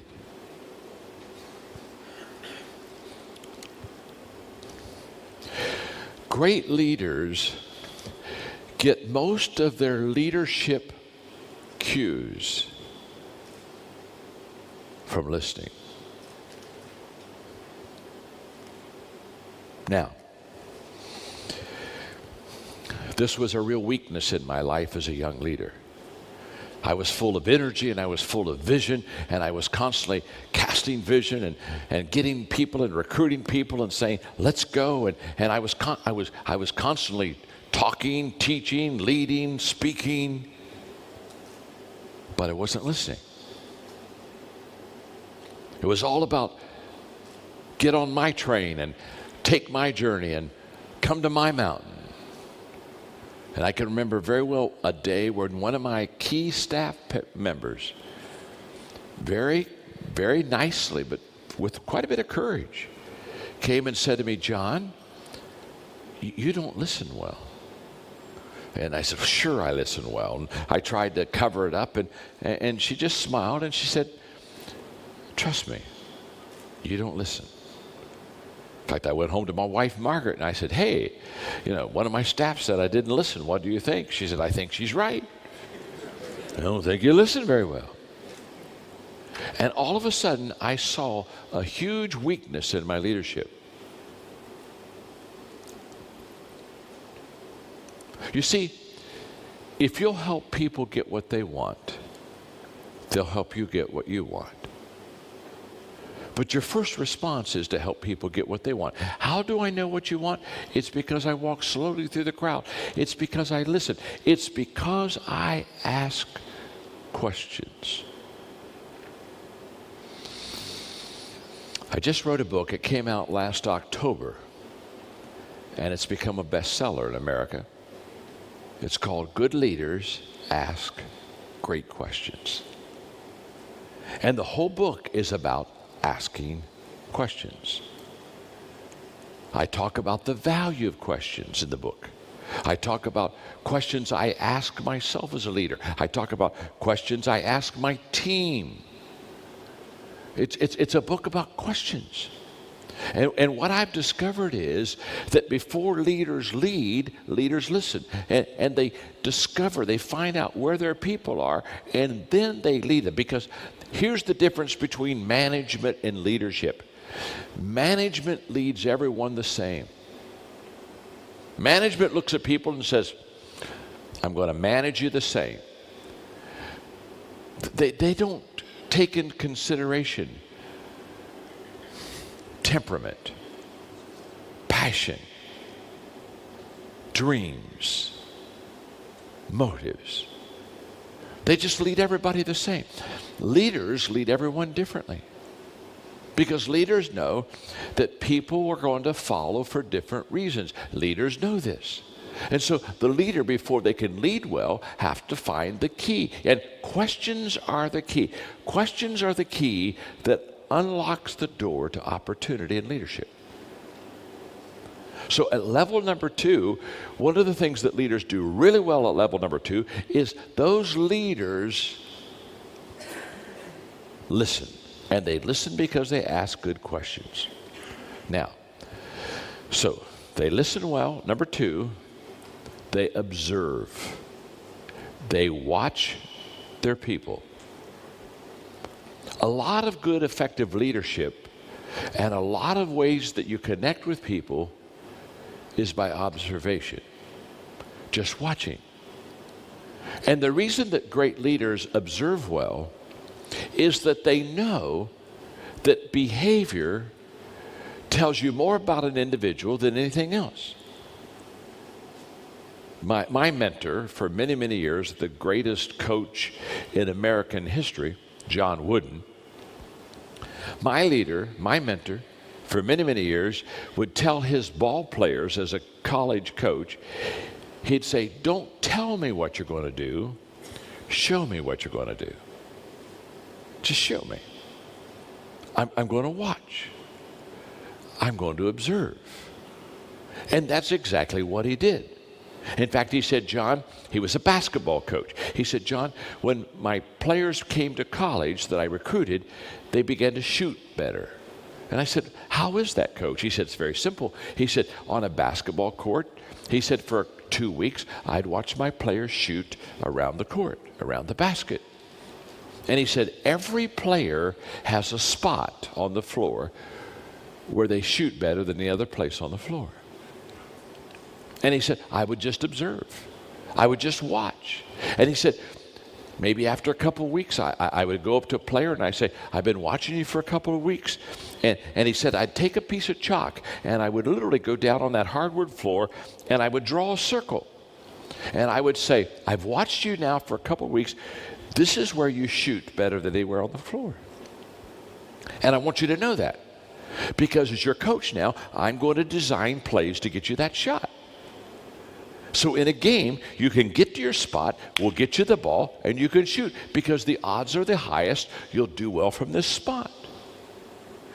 Great leaders get most of their leadership cues from listening. Now, this was a real weakness in my life as a young leader. I was full of energy and I was full of vision, and I was constantly casting vision and getting people and recruiting people and saying, let's go. And I was constantly talking, teaching, leading, speaking, but I wasn't listening. It was all about get on my train and take my journey and come to my mountain. And I can remember very well a day when one of my key staff members, very, very nicely, but with quite a bit of courage, came and said to me, John, you don't listen well. And I said, sure, I listen well. And I tried to cover it up, and she just smiled, and she said, trust me, you don't listen. In fact, I went home to my wife, Margaret, and I said, hey, one of my staff said I didn't listen. What do you think? She said, I think she's right. I don't think you listen very well. And all of a sudden, I saw a huge weakness in my leadership. You see, if you'll help people get what they want, they'll help you get what you want. But your first response is to help people get what they want. How do I know what you want? It's because I walk slowly through the crowd. It's because I listen. It's because I ask questions. I just wrote a book. It came out last October, and it's become a bestseller in America. It's called Good Leaders Ask Great Questions. And the whole book is about asking questions. I talk about the value of questions in the book. I talk about questions I ask myself as a leader. I talk about questions I ask my team. It's a book about questions. And what I've discovered is that before leaders lead, leaders listen. And they discover, they find out where their people are, and then they lead them. Because here's the difference between management and leadership. Management leads everyone the same. Management looks at people and says, I'm going to manage you the same. They don't take into consideration temperament, passion, dreams, motives. They just lead everybody the same. Leaders lead everyone differently, because leaders know that people are going to follow for different reasons. Leaders know this. And so the leader, before they can lead well, have to find the key. And questions are the key. Questions are the key that unlocks the door to opportunity in leadership. So at level number 2, one of the things that leaders do really well at level number 2 is those leaders listen. And they listen because they ask good questions. Now, so they listen well. Number 2, they observe. They watch their people. A lot of good, effective leadership and a lot of ways that you connect with people is by observation, just watching. And the reason that great leaders observe well is that they know that behavior tells you more about an individual than anything else. My mentor for many, many years, the greatest coach in American history, John Wooden, my leader, my mentor, for many, many years, would tell his ball players as a college coach, he'd say, don't tell me what you're going to do, show me what you're going to do. Just show me. I'm going to watch. I'm going to observe. And that's exactly what he did. In fact, he said, John, he was a basketball coach. He said, John, when my players came to college that I recruited, they began to shoot better. And I said, how is that, coach? He said, it's very simple. He said, on a basketball court, he said, for 2 weeks, I'd watch my players shoot around the court, around the basket. And he said, every player has a spot on the floor where they shoot better than the other place on the floor. And he said, I would just observe. I would just watch. And he said, Maybe after a couple of weeks, I would go up to a player and I say, I've been watching you for a couple of weeks. And he said, I'd take a piece of chalk and I would literally go down on that hardwood floor and I would draw a circle. And I would say, I've watched you now for a couple of weeks. This is where you shoot better than anywhere on the floor. And I want you to know that. Because as your coach now, I'm going to design plays to get you that shot. So in a game, you can get to your spot, we'll get you the ball, and you can shoot. Because the odds are the highest, you'll do well from this spot.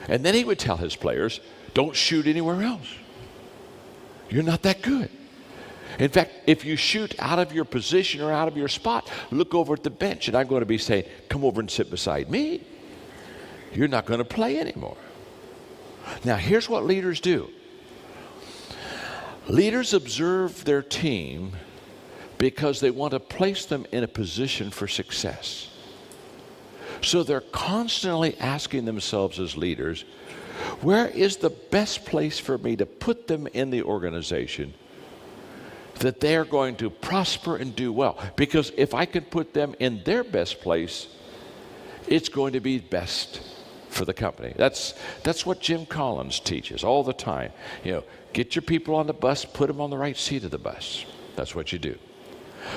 And then he would tell his players, don't shoot anywhere else. You're not that good. In fact, if you shoot out of your position or out of your spot, look over at the bench, and I'm going to be saying, come over and sit beside me. You're not going to play anymore. Now, here's what leaders do. Leaders observe their team because they want to place them in a position for success. So they're constantly asking themselves as leaders, where is the best place for me to put them in the organization that they're going to prosper and do well? Because if I can put them in their best place, it's going to be best for the company. That's what Jim Collins teaches all the time. You know, get your people on the bus, put them on the right seat of the bus. That's what you do.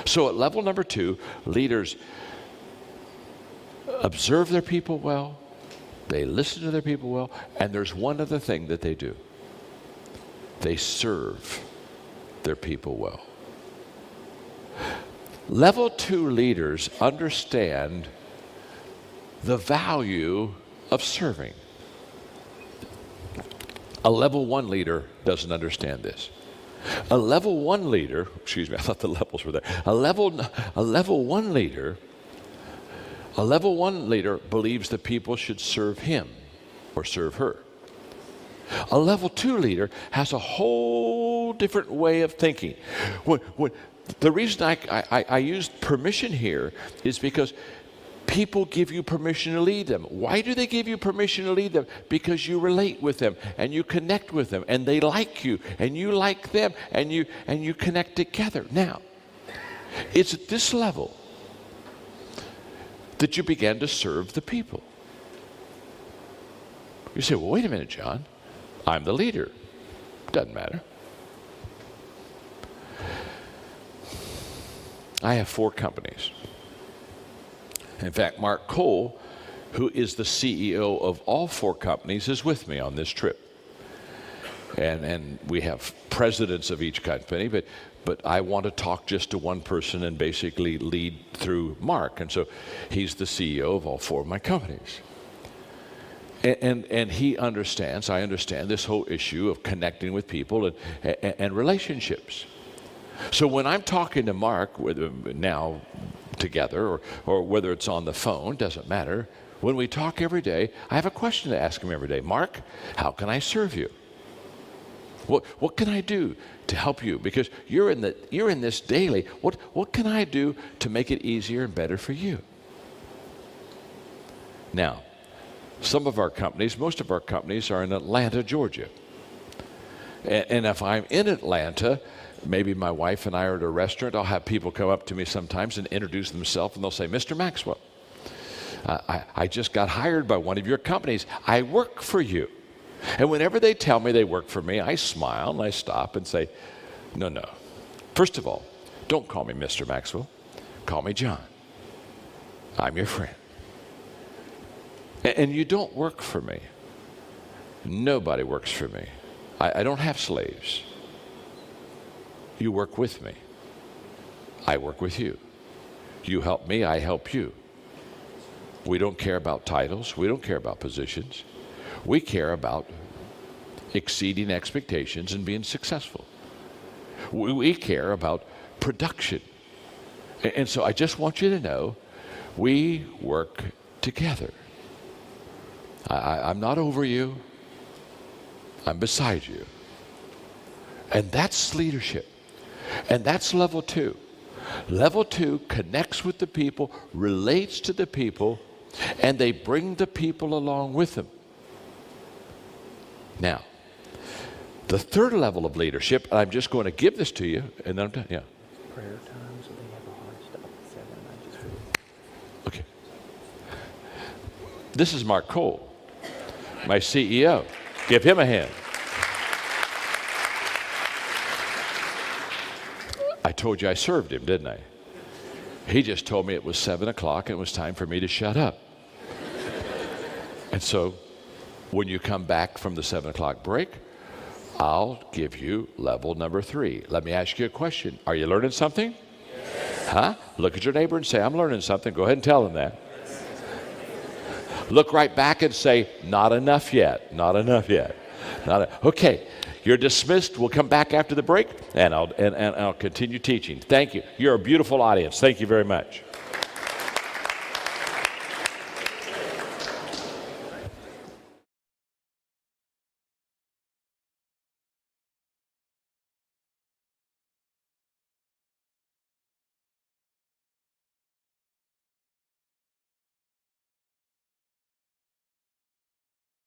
So at level number 2, leaders observe their people well, they listen to their people well, and there's one other thing that they do. They serve their people well. Level 2 leaders understand the value of serving. A level 1 leader doesn't understand this. A level 1 leader, excuse me, I thought the levels were there. A level 1 leader believes that people should serve him or serve her. A level 2 leader has a whole different way of thinking. The reason I used permission here is because people give you permission to lead them. Why do they give you permission to lead them? Because you relate with them and you connect with them and they like you and you like them and you connect together. Now, it's at this level that you begin to serve the people. You say, well, wait a minute, John. I'm the leader. Doesn't matter. I have 4 companies. In fact, Mark Cole, who is the CEO of all 4 companies, is with me on this trip. And we have presidents of each company, but I want to talk just to one person and basically lead through Mark. And so he's the CEO of all 4 of my companies. And he understands, I understand this whole issue of connecting with people and relationships. So when I'm talking to Mark, whether now together or whether it's on the phone, doesn't matter. When we talk every day, I have a question to ask him every day. Mark, how can I serve you? What can I do to help you? Because you're in this daily. What can I do to make it easier and better for you? Now, some of our companies, most of our companies are in Atlanta, Georgia. And if I'm in Atlanta, maybe my wife and I are at a restaurant, I'll have people come up to me sometimes and introduce themselves, and they'll say, Mr. Maxwell, I just got hired by one of your companies. I work for you. And whenever they tell me they work for me, I smile and I stop and say, no. First of all, don't call me Mr. Maxwell. Call me John. I'm your friend. And you don't work for me. Nobody works for me. I don't have slaves. You work with me. I work with you. You help me, I help you. We don't care about titles. We don't care about positions. We care about exceeding expectations and being successful. We care about production. And so I just want you to know, we work together. I'm not over you. I'm beside you. And that's leadership. And that's level 2. Level 2 connects with the people, relates to the people, and they bring the people along with them. Now, the 3rd level of leadership, I'm just going to give this to you, and then I'm done. Yeah. Prayer time, so they have a hard stop at 7. This is Mark Cole, my CEO. Give him a hand. I told you I served him, didn't I? He just told me it was 7 o'clock and it was time for me to shut up. And so when you come back from the 7 o'clock break, I'll give you level number 3. Let me ask you a question. Are you learning something? Yes. Huh? Look at your neighbor and say, I'm learning something. Go ahead and tell them that. Look right back and say, not enough yet. Not enough yet. Okay, you're dismissed. We'll come back after the break, and I'll continue teaching. Thank you. You're a beautiful audience. Thank you very much.